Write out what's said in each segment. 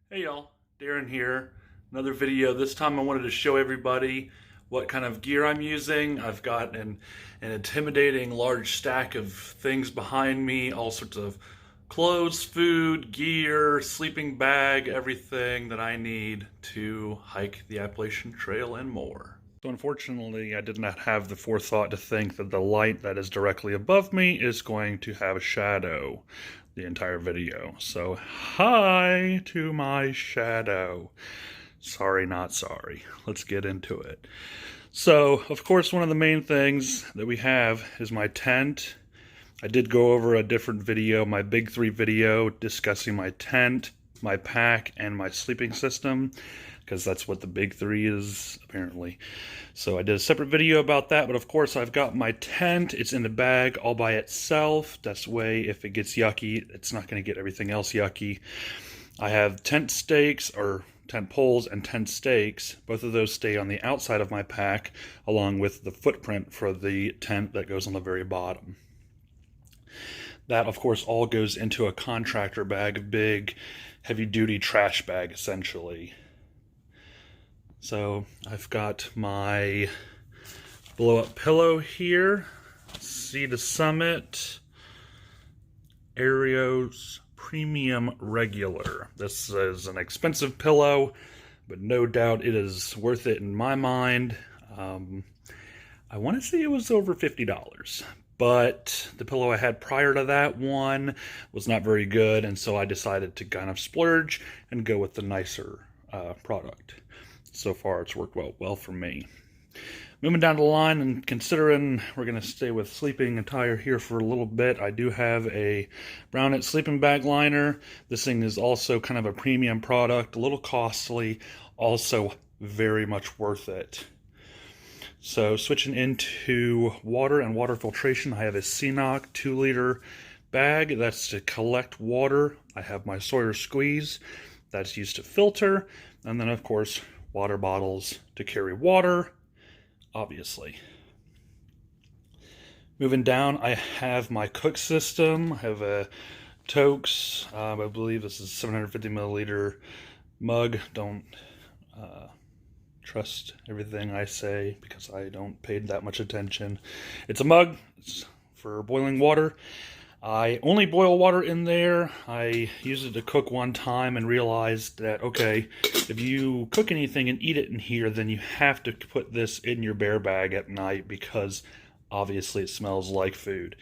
Hey y'all, Darren here. Another video. This time I wanted to show everybody what kind of gear I'm using. I've got an intimidating large stack of things behind me, all sorts of clothes, food, gear, sleeping bag, everything that I need to hike the Appalachian Trail and more. So unfortunately, I did not have the forethought to think that the light that is directly above me is going to have a shadow the entire video. So, hi to my shadow. Sorry, not sorry. Let's get into it. So, of course, one of the main things that we have is my tent. I did go over a different video, my big three video, discussing my tent, my pack, and my sleeping system, because that's what the big three is, apparently. So I did a separate video about that, but of course I've got my tent. It's in the bag all by itself. That's way if it gets yucky, it's not going to get everything else yucky. I have tent stakes, or tent poles and tent stakes. Both of those stay on the outside of my pack, along with the footprint for the tent that goes on the very bottom. That, of course, all goes into a contractor bag, a big, heavy-duty trash bag, essentially. So I've got my blow-up pillow here, Sea to Summit, Aereos Premium Regular. This is an expensive pillow, but no doubt it is worth it in my mind. I want to say it was over $50. But the pillow I had prior to that one was not very good, and so I decided to kind of splurge and go with the nicer product. So far, it's worked well for me. Moving down the line, and considering we're going to stay with sleeping attire here for a little bit, I do have a brown knit sleeping bag liner. This thing is also kind of a premium product, a little costly, also very much worth it. So switching into water and water filtration, I have a CNOC 2-liter bag. That's to collect water. I have my Sawyer Squeeze. That's used to filter. And then, of course, water bottles to carry water, obviously. Moving down, I have my cook system. I have a Tokes. I believe this is a 750 milliliter mug. Don't trust everything I say because I don't pay that much attention. It's a mug. It's for boiling water. I only boil water in there. I used it to cook one time and realized that, okay, if you cook anything and eat it in here, then you have to put this in your bear bag at night because obviously it smells like food.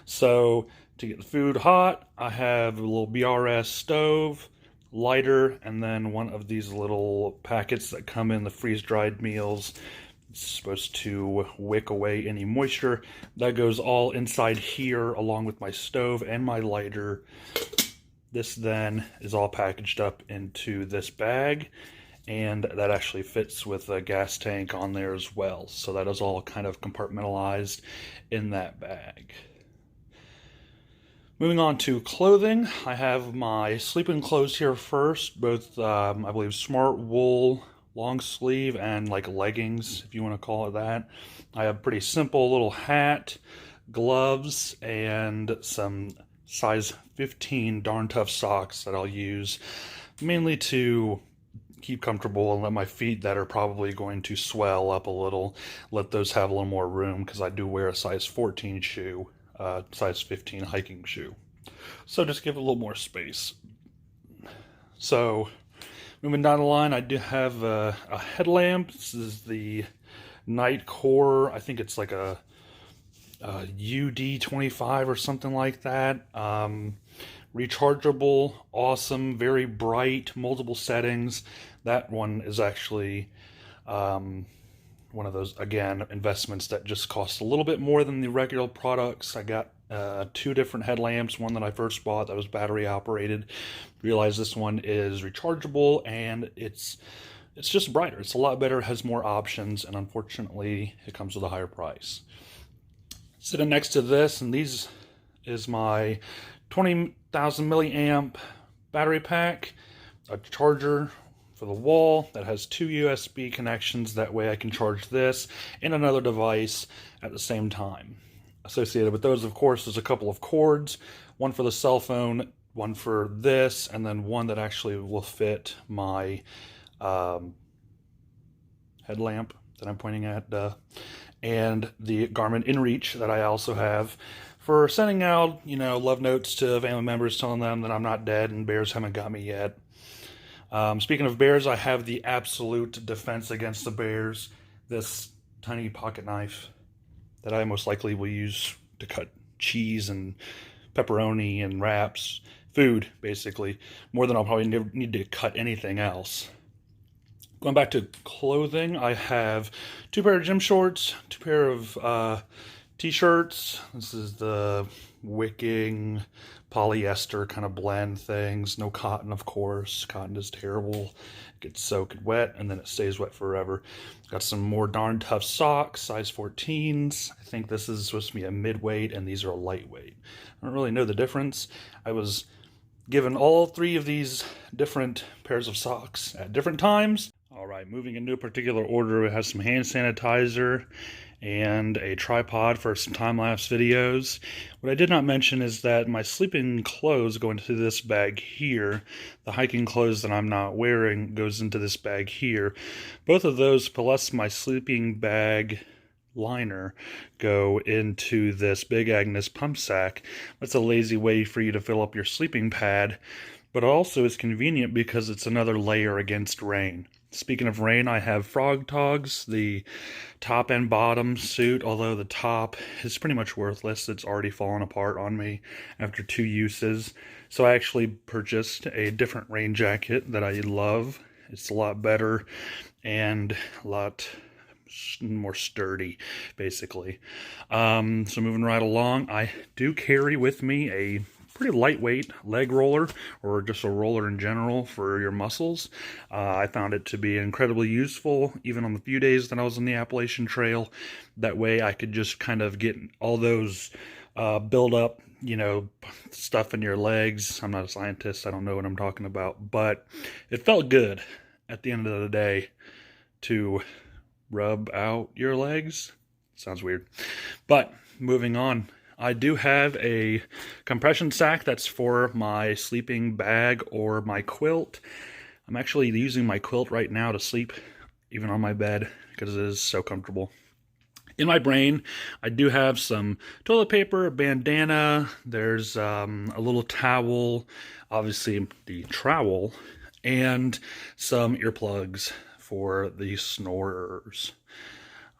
So to get the food hot, I have a little BRS stove, lighter, and then one of these little packets that come in the freeze-dried meals. It's supposed to wick away any moisture. That goes all inside here along with my stove and my lighter. This then is all packaged up into this bag, and that actually fits with a gas tank on there as well. So that is all kind of compartmentalized in that bag. Moving on to clothing, I have my sleeping clothes here first, both, I believe, smart wool, long sleeve, and like leggings, if you want to call it that. I have a pretty simple little hat, gloves, and some size 15 darn tough socks that I'll use mainly to keep comfortable and let my feet that are probably going to swell up a little, let those have a little more room because I do wear a size 14 shoe. Size 15 hiking shoe. So just give it a little more space. So moving down the line, I do have a headlamp. This is the Night Core. I think it's like a UD25 or something like that. Rechargeable, awesome, very bright, multiple settings. That one is actually one of those, again, investments that just cost a little bit more than the regular products. I got 2 different headlamps. One that I first bought that was battery operated. Realized this one is rechargeable and it's just brighter. It's a lot better, it has more options, and unfortunately it comes with a higher price. Sitting next to this, and these is my 20,000 milliamp battery pack, a charger for the wall that has 2 USB connections. That way I can charge this and another device at the same time. Associated with those, of course, is a couple of cords, one for the cell phone one for this, and then one that actually will fit my headlamp that I'm pointing at, and the Garmin InReach that I also have for sending out, love notes to family members telling them that I'm not dead and bears haven't got me yet. Speaking of bears, I have the absolute defense against the bears, this tiny pocket knife that I most likely will use to cut cheese and pepperoni and wraps, food basically, more than I'll probably need to cut anything else. Going back to clothing, I have 2 pair of gym shorts, 2 pair of t-shirts. This is the wicking polyester kind of blend things. No cotton, of course. Cotton is terrible. It gets soaked wet and then it stays wet forever. Got some more darn tough socks, size 14s. I think this is supposed to be a midweight and these are a lightweight. I don't really know the difference. I was given all 3 of these different pairs of socks at different times. All right, moving in no particular order, it has some hand sanitizer and a tripod for some time-lapse videos. What I did not mention is that my sleeping clothes go into this bag here. The hiking clothes that I'm not wearing goes into this bag here. Both of those, plus my sleeping bag liner, go into this Big Agnes pump sack. That's a lazy way for you to fill up your sleeping pad, but also is convenient because it's another layer against rain. Speaking of rain, I have Frog Togs, the top and bottom suit, although the top is pretty much worthless. It's already fallen apart on me after 2 uses. So I actually purchased a different rain jacket that I love. It's a lot better and a lot more sturdy, basically. So moving right along, I do carry with me a pretty lightweight leg roller, or just a roller in general for your muscles. I found it to be incredibly useful, even on the few days that I was on the Appalachian Trail. That way I could just kind of get all those build up, stuff in your legs. I'm not a scientist, I don't know what I'm talking about, but it felt good at the end of the day to rub out your legs. Sounds weird. But moving on, I do have a compression sack that's for my sleeping bag or my quilt. I'm actually using my quilt right now to sleep, even on my bed, because it is so comfortable. In my brain, I do have some toilet paper, a bandana, there's a little towel, obviously the trowel, and some earplugs for the snorers.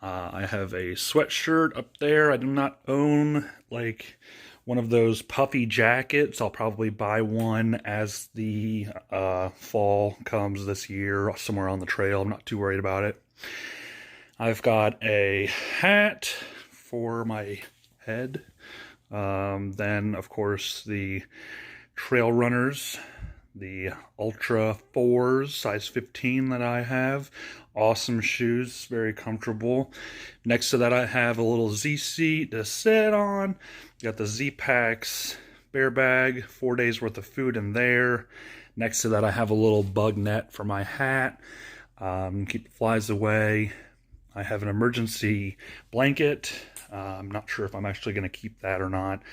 I have a sweatshirt up there. I do not own like one of those puffy jackets. I'll probably buy one as the fall comes this year, somewhere on the trail. I'm not too worried about it. I've got a hat for my head. Then, of course, the trail runners, the Ultra 4s, size 15 that I have. Awesome shoes, very comfortable. Next to that I have a little Z seat to sit on. Got the Z Packs bear bag, 4 days worth of food in there. Next to that I have a little bug net for my hat, keep the flies away. I have an emergency blanket. I'm not sure if I'm actually going to keep that or not.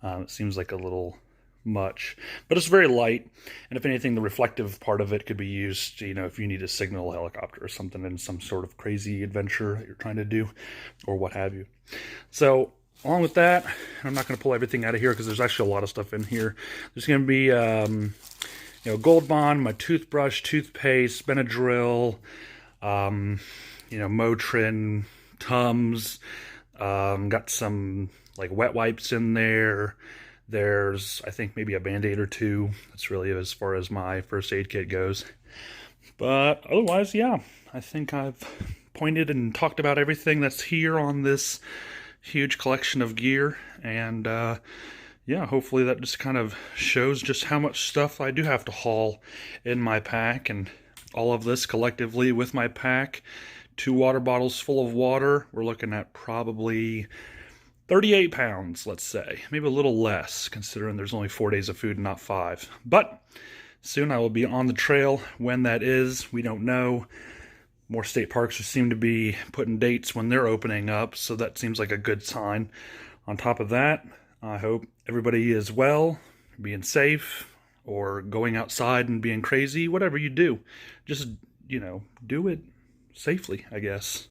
It seems like a little much, but it's very light, and if anything, the reflective part of it could be used, if you need to signal a helicopter or something in some sort of crazy adventure that you're trying to do, or what have you. So along with that, I'm not going to pull everything out of here because there's actually a lot of stuff in here. There's going to be Gold Bond, my toothbrush, toothpaste, Benadryl, Motrin, Tums, got some like wet wipes in there. There's, I think, maybe a Band-Aid or 2. That's really as far as my first aid kit goes. But otherwise, yeah, I think I've pointed and talked about everything that's here on this huge collection of gear. And yeah, hopefully that just kind of shows just how much stuff I do have to haul in my pack. And all of this collectively with my pack, 2 water bottles full of water, we're looking at probably 38 pounds, let's say. Maybe a little less, considering there's only 4 days of food and not 5. But soon I will be on the trail. When that is, we don't know. More state parks seem to be putting dates when they're opening up, so that seems like a good sign. On top of that, I hope everybody is well, being safe. or going outside and being crazy, whatever you do, just, do it safely, I guess.